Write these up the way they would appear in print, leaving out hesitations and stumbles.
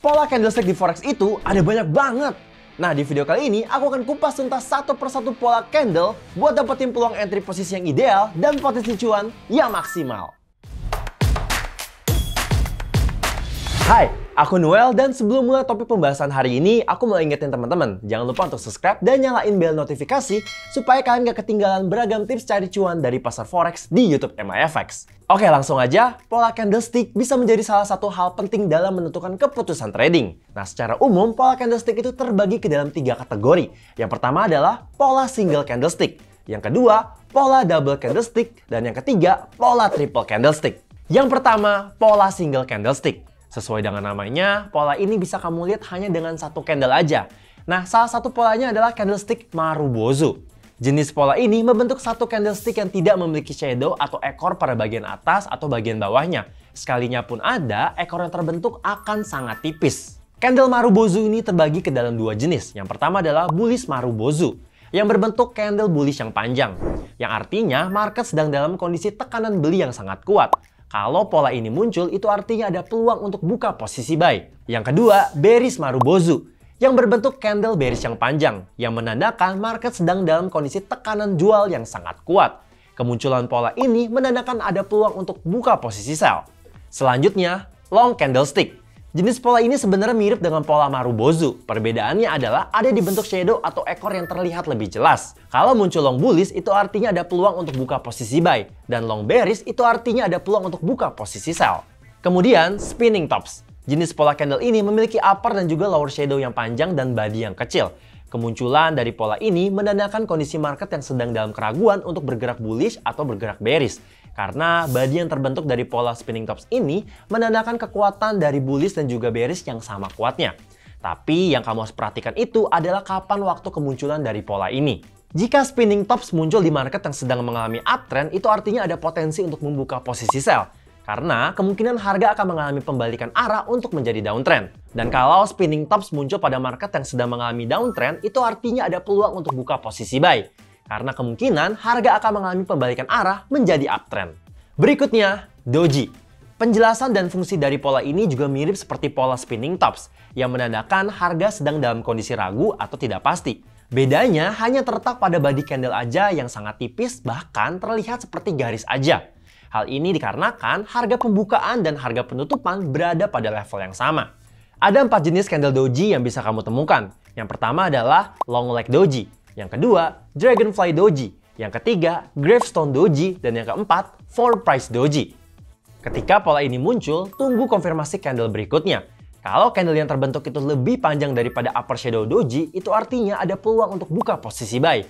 Pola candlestick di forex itu ada banyak banget. Nah, di video kali ini aku akan kupas tuntas satu persatu pola candle buat dapetin peluang entry posisi yang ideal dan potensi cuan yang maksimal. Hai, aku Noel, dan sebelum mulai topik pembahasan hari ini, aku mau ingetin teman-teman, jangan lupa untuk subscribe dan nyalain bel notifikasi supaya kalian gak ketinggalan beragam tips cari cuan dari pasar forex di YouTube MIFX. Oke, langsung aja, pola candlestick bisa menjadi salah satu hal penting dalam menentukan keputusan trading. Nah, secara umum, pola candlestick itu terbagi ke dalam 3 kategori. Yang pertama adalah pola single candlestick. Yang kedua, pola double candlestick. Dan yang ketiga, pola triple candlestick. Yang pertama, pola single candlestick. Sesuai dengan namanya, pola ini bisa kamu lihat hanya dengan satu candle aja. Nah, salah satu polanya adalah candlestick Marubozu. Jenis pola ini membentuk satu candlestick yang tidak memiliki shadow atau ekor pada bagian atas atau bagian bawahnya. Sekalinya pun ada, ekor yang terbentuk akan sangat tipis. Candle Marubozu ini terbagi ke dalam 2 jenis. Yang pertama adalah bullish Marubozu, yang berbentuk candle bullish yang panjang. Yang artinya market sedang dalam kondisi tekanan beli yang sangat kuat. Kalau pola ini muncul, itu artinya ada peluang untuk buka posisi buy. Yang kedua, bearish Marubozu, yang berbentuk candle bearish yang panjang, yang menandakan market sedang dalam kondisi tekanan jual yang sangat kuat. Kemunculan pola ini menandakan ada peluang untuk buka posisi sell. Selanjutnya, long candlestick. Jenis pola ini sebenarnya mirip dengan pola Marubozu. Perbedaannya adalah ada di bentuk shadow atau ekor yang terlihat lebih jelas. Kalau muncul long bullish, itu artinya ada peluang untuk buka posisi buy. Dan long bearish itu artinya ada peluang untuk buka posisi sell. Kemudian, spinning tops. Jenis pola candle ini memiliki upper dan juga lower shadow yang panjang dan body yang kecil. Kemunculan dari pola ini menandakan kondisi market yang sedang dalam keraguan untuk bergerak bullish atau bergerak bearish. Karena body yang terbentuk dari pola spinning tops ini menandakan kekuatan dari bullish dan juga bearish yang sama kuatnya. Tapi yang kamu harus perhatikan itu adalah kapan waktu kemunculan dari pola ini. Jika spinning tops muncul di market yang sedang mengalami uptrend, itu artinya ada potensi untuk membuka posisi sell. Karena kemungkinan harga akan mengalami pembalikan arah untuk menjadi downtrend. Dan kalau spinning tops muncul pada market yang sedang mengalami downtrend, itu artinya ada peluang untuk buka posisi buy. Karena kemungkinan harga akan mengalami pembalikan arah menjadi uptrend. Berikutnya, doji. Penjelasan dan fungsi dari pola ini juga mirip seperti pola spinning tops, yang menandakan harga sedang dalam kondisi ragu atau tidak pasti. Bedanya hanya terletak pada body candle aja yang sangat tipis, bahkan terlihat seperti garis aja. Hal ini dikarenakan harga pembukaan dan harga penutupan berada pada level yang sama. Ada 4 jenis candle doji yang bisa kamu temukan. Yang pertama adalah long leg doji. Yang kedua, dragonfly doji. Yang ketiga, gravestone doji. Dan yang keempat, four price doji. Ketika pola ini muncul, tunggu konfirmasi candle berikutnya. Kalau candle yang terbentuk itu lebih panjang daripada upper shadow doji, itu artinya ada peluang untuk buka posisi buy.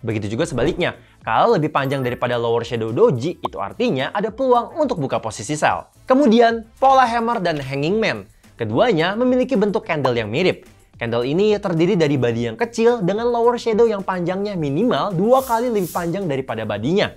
Begitu juga sebaliknya, kalau lebih panjang daripada lower shadow doji, itu artinya ada peluang untuk buka posisi sell. Kemudian, pola hammer dan hanging man. Keduanya memiliki bentuk candle yang mirip. Candle ini terdiri dari body yang kecil dengan lower shadow yang panjangnya minimal 2 kali lebih panjang daripada badinya.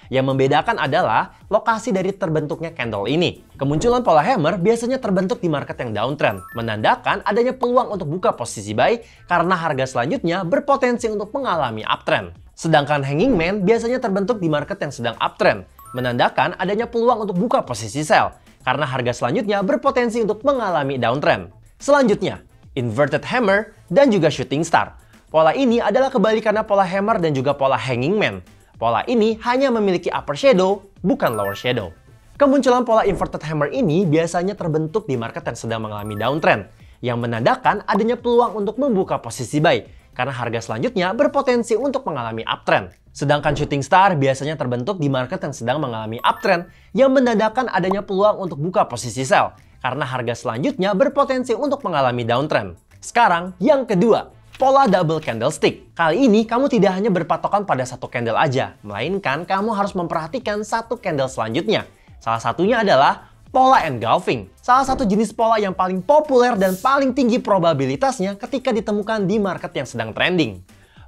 Yang membedakan adalah lokasi dari terbentuknya candle ini. Kemunculan pola hammer biasanya terbentuk di market yang downtrend, menandakan adanya peluang untuk buka posisi buy karena harga selanjutnya berpotensi untuk mengalami uptrend. Sedangkan hanging man biasanya terbentuk di market yang sedang uptrend, menandakan adanya peluang untuk buka posisi sell karena harga selanjutnya berpotensi untuk mengalami downtrend. Selanjutnya, inverted hammer dan juga shooting star. Pola ini adalah kebalikannya pola hammer dan juga pola hanging man. Pola ini hanya memiliki upper shadow, bukan lower shadow. Kemunculan pola inverted hammer ini biasanya terbentuk di market yang sedang mengalami downtrend, yang menandakan adanya peluang untuk membuka posisi buy, karena harga selanjutnya berpotensi untuk mengalami uptrend. Sedangkan shooting star biasanya terbentuk di market yang sedang mengalami uptrend, yang menandakan adanya peluang untuk buka posisi sell, karena harga selanjutnya berpotensi untuk mengalami downtrend. Sekarang, yang kedua, pola double candlestick. Kali ini kamu tidak hanya berpatokan pada satu candle aja, melainkan kamu harus memperhatikan satu candle selanjutnya. Salah satunya adalah pola engulfing. Salah satu jenis pola yang paling populer dan paling tinggi probabilitasnya ketika ditemukan di market yang sedang trending.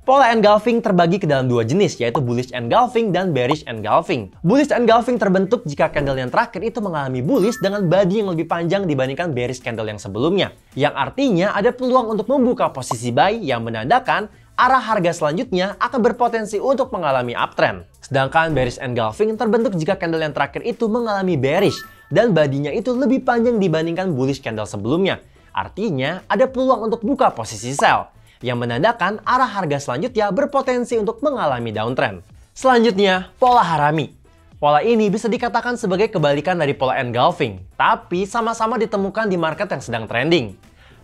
Pola engulfing terbagi ke dalam 2 jenis, yaitu bullish engulfing dan bearish engulfing. Bullish engulfing terbentuk jika candle yang terakhir itu mengalami bullish dengan body yang lebih panjang dibandingkan bearish candle yang sebelumnya. Yang artinya ada peluang untuk membuka posisi buy yang menandakan arah harga selanjutnya akan berpotensi untuk mengalami uptrend. Sedangkan bearish engulfing terbentuk jika candle yang terakhir itu mengalami bearish dan badinya itu lebih panjang dibandingkan bullish candle sebelumnya. Artinya ada peluang untuk buka posisi sell, yang menandakan arah harga selanjutnya berpotensi untuk mengalami downtrend. Selanjutnya, pola Harami. Pola ini bisa dikatakan sebagai kebalikan dari pola engulfing, tapi sama-sama ditemukan di market yang sedang trending.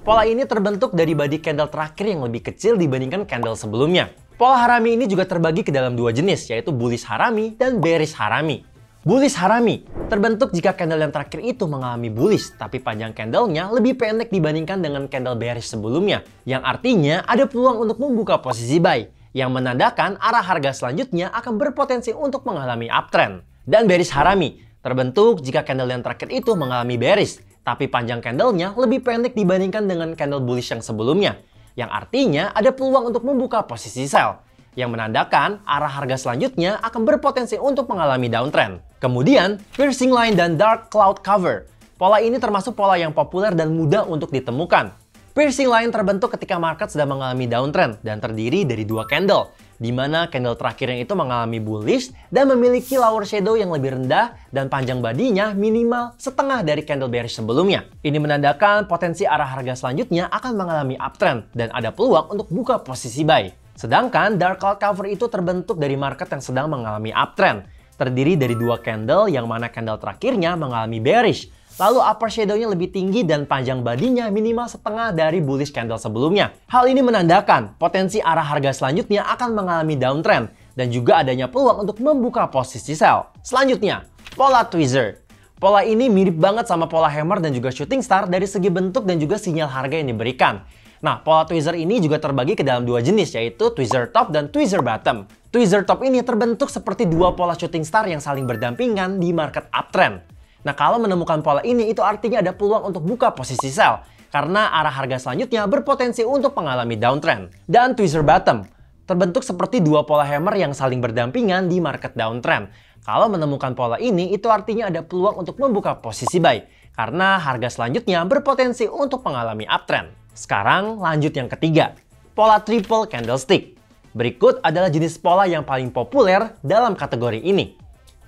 Pola ini terbentuk dari body candle terakhir yang lebih kecil dibandingkan candle sebelumnya. Pola Harami ini juga terbagi ke dalam dua jenis, yaitu bullish Harami dan bearish Harami. Bullish Harami terbentuk jika candle yang terakhir itu mengalami bullish, tapi panjang candlenya lebih pendek dibandingkan dengan candle bearish sebelumnya, yang artinya ada peluang untuk membuka posisi buy, yang menandakan arah harga selanjutnya akan berpotensi untuk mengalami uptrend. Dan bearish Harami terbentuk jika candle yang terakhir itu mengalami bearish, tapi panjang candlenya lebih pendek dibandingkan dengan candle bullish yang sebelumnya, yang artinya ada peluang untuk membuka posisi sell, yang menandakan arah harga selanjutnya akan berpotensi untuk mengalami downtrend. Kemudian, piercing line dan dark cloud cover. Pola ini termasuk pola yang populer dan mudah untuk ditemukan. Piercing line terbentuk ketika market sedang mengalami downtrend dan terdiri dari dua candle, di mana candle terakhirnya itu mengalami bullish dan memiliki lower shadow yang lebih rendah dan panjang badinya minimal setengah dari candle bearish sebelumnya. Ini menandakan potensi arah harga selanjutnya akan mengalami uptrend dan ada peluang untuk buka posisi buy. Sedangkan dark cloud cover itu terbentuk dari market yang sedang mengalami uptrend, terdiri dari dua candle yang mana candle terakhirnya mengalami bearish, lalu upper shadow-nya lebih tinggi dan panjang badinya minimal setengah dari bullish candle sebelumnya. Hal ini menandakan potensi arah harga selanjutnya akan mengalami downtrend dan juga adanya peluang untuk membuka posisi sell. Selanjutnya, pola tweezer. Pola ini mirip banget sama pola hammer dan juga shooting star dari segi bentuk dan juga sinyal harga yang diberikan. Nah, pola tweezer ini juga terbagi ke dalam dua jenis, yaitu tweezer top dan tweezer bottom. Tweezer top ini terbentuk seperti dua pola shooting star yang saling berdampingan di market uptrend. Nah, kalau menemukan pola ini, itu artinya ada peluang untuk buka posisi sell, karena arah harga selanjutnya berpotensi untuk mengalami downtrend. Dan tweezer bottom terbentuk seperti dua pola hammer yang saling berdampingan di market downtrend. Kalau menemukan pola ini, itu artinya ada peluang untuk membuka posisi buy, karena harga selanjutnya berpotensi untuk mengalami uptrend. Sekarang lanjut yang ketiga, pola triple candlestick. Berikut adalah jenis pola yang paling populer dalam kategori ini,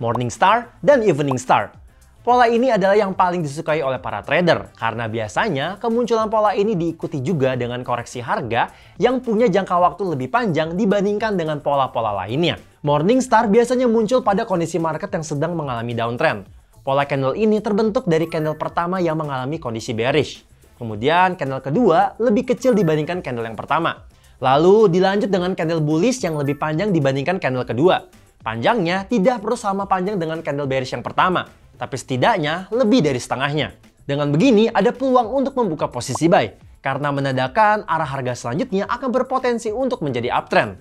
Morning Star dan Evening Star. Pola ini adalah yang paling disukai oleh para trader, karena biasanya kemunculan pola ini diikuti juga dengan koreksi harga yang punya jangka waktu lebih panjang dibandingkan dengan pola-pola lainnya. Morning Star biasanya muncul pada kondisi market yang sedang mengalami downtrend. Pola candle ini terbentuk dari candle pertama yang mengalami kondisi bearish. Kemudian candle kedua lebih kecil dibandingkan candle yang pertama. Lalu dilanjut dengan candle bullish yang lebih panjang dibandingkan candle kedua. Panjangnya tidak perlu sama panjang dengan candle bearish yang pertama, tapi setidaknya lebih dari setengahnya. Dengan begini ada peluang untuk membuka posisi buy, karena menandakan arah harga selanjutnya akan berpotensi untuk menjadi uptrend.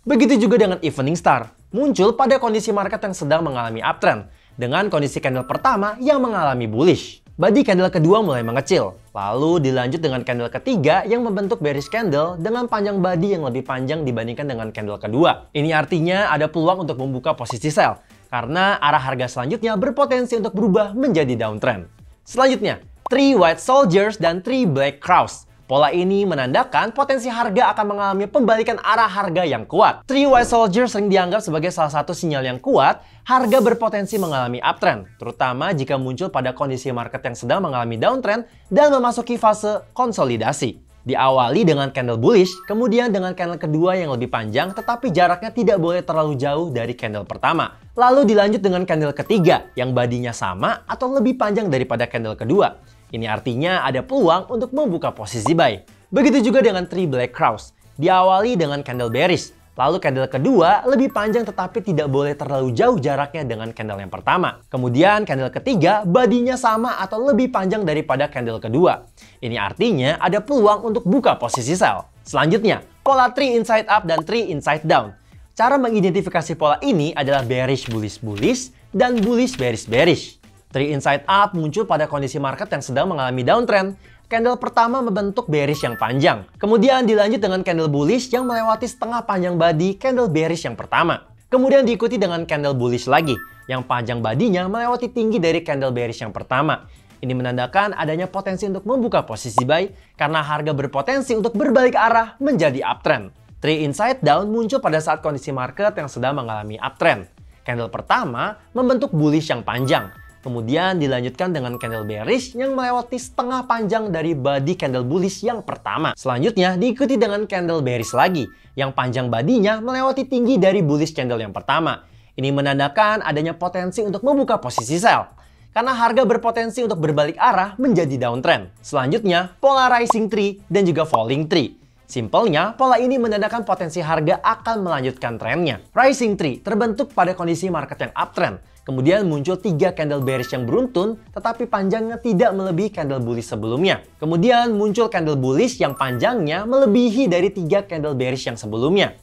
Begitu juga dengan Evening Star, muncul pada kondisi market yang sedang mengalami uptrend, dengan kondisi candle pertama yang mengalami bullish. Body candle kedua mulai mengecil, lalu dilanjut dengan candle ketiga yang membentuk bearish candle dengan panjang body yang lebih panjang dibandingkan dengan candle kedua. Ini artinya ada peluang untuk membuka posisi sell, karena arah harga selanjutnya berpotensi untuk berubah menjadi downtrend. Selanjutnya, 3 white soldiers dan 3 black crows. Pola ini menandakan potensi harga akan mengalami pembalikan arah harga yang kuat. 3 white soldiers sering dianggap sebagai salah satu sinyal yang kuat harga berpotensi mengalami uptrend, terutama jika muncul pada kondisi market yang sedang mengalami downtrend dan memasuki fase konsolidasi. Diawali dengan candle bullish, kemudian dengan candle kedua yang lebih panjang tetapi jaraknya tidak boleh terlalu jauh dari candle pertama. Lalu dilanjut dengan candle ketiga yang badinya sama atau lebih panjang daripada candle kedua. Ini artinya ada peluang untuk membuka posisi buy. Begitu juga dengan 3 black crows. Diawali dengan candle bearish, lalu candle kedua lebih panjang tetapi tidak boleh terlalu jauh jaraknya dengan candle yang pertama. Kemudian candle ketiga badinya sama atau lebih panjang daripada candle kedua. Ini artinya ada peluang untuk buka posisi sell. Selanjutnya, pola 3 inside up dan 3 inside down. Cara mengidentifikasi pola ini adalah bearish bullish bullish dan bullish bearish bearish. 3 inside up muncul pada kondisi market yang sedang mengalami downtrend. Candle pertama membentuk bearish yang panjang. Kemudian dilanjut dengan candle bullish yang melewati setengah panjang body candle bearish yang pertama. Kemudian diikuti dengan candle bullish lagi, yang panjang badinya melewati tinggi dari candle bearish yang pertama. Ini menandakan adanya potensi untuk membuka posisi buy, karena harga berpotensi untuk berbalik arah menjadi uptrend. 3 inside down muncul pada saat kondisi market yang sedang mengalami uptrend. Candle pertama membentuk bullish yang panjang. Kemudian dilanjutkan dengan candle bearish yang melewati setengah panjang dari body candle bullish yang pertama. Selanjutnya diikuti dengan candle bearish lagi, yang panjang badinya melewati tinggi dari bullish candle yang pertama. Ini menandakan adanya potensi untuk membuka posisi sell, karena harga berpotensi untuk berbalik arah menjadi downtrend. Selanjutnya, pola rising tree dan juga falling tree. Simpelnya, pola ini menandakan potensi harga akan melanjutkan trennya. Rising tree terbentuk pada kondisi market yang uptrend. Kemudian muncul 3 candle bearish yang beruntun, tetapi panjangnya tidak melebihi candle bullish sebelumnya. Kemudian muncul candle bullish yang panjangnya melebihi dari 3 candle bearish yang sebelumnya.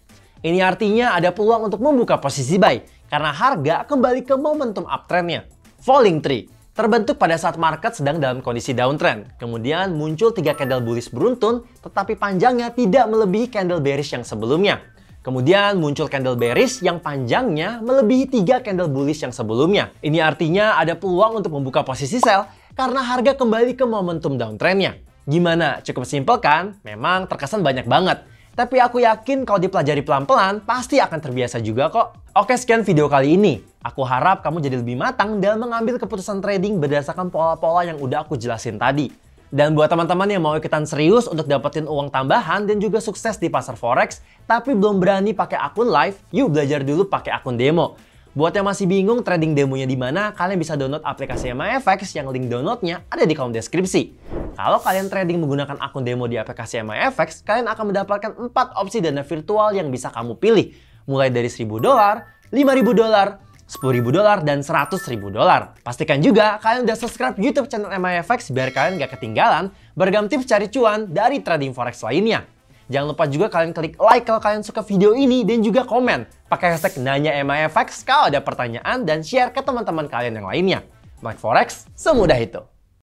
Ini artinya ada peluang untuk membuka posisi buy, karena harga kembali ke momentum uptrendnya. Falling tree terbentuk pada saat market sedang dalam kondisi downtrend. Kemudian muncul 3 candle bullish beruntun, tetapi panjangnya tidak melebihi candle bearish yang sebelumnya. Kemudian muncul candle bearish yang panjangnya melebihi 3 candle bullish yang sebelumnya. Ini artinya ada peluang untuk membuka posisi sell karena harga kembali ke momentum downtrendnya. Gimana? Cukup simpel kan? Memang terkesan banyak banget. Tapi aku yakin kalau dipelajari pelan-pelan pasti akan terbiasa juga kok. Oke, sekian video kali ini. Aku harap kamu jadi lebih matang dalam mengambil keputusan trading berdasarkan pola-pola yang udah aku jelasin tadi. Dan buat teman-teman yang mau ikutan serius untuk dapetin uang tambahan dan juga sukses di pasar forex, tapi belum berani pakai akun live, yuk belajar dulu pakai akun demo. Buat yang masih bingung trading demonya di mana, kalian bisa download aplikasi MyFX yang link downloadnya ada di kolom deskripsi. Kalau kalian trading menggunakan akun demo di aplikasi MyFX, kalian akan mendapatkan 4 opsi dana virtual yang bisa kamu pilih. Mulai dari $1.000, $5.000, $10.000, dan $100.000. Pastikan juga kalian udah subscribe YouTube channel MyFX biar kalian gak ketinggalan beragam tips cari cuan dari trading forex lainnya. Jangan lupa juga kalian klik like kalau kalian suka video ini dan juga komen pakai hashtag nanya MyFX kalau ada pertanyaan dan share ke teman-teman kalian yang lainnya. Melek forex semudah itu.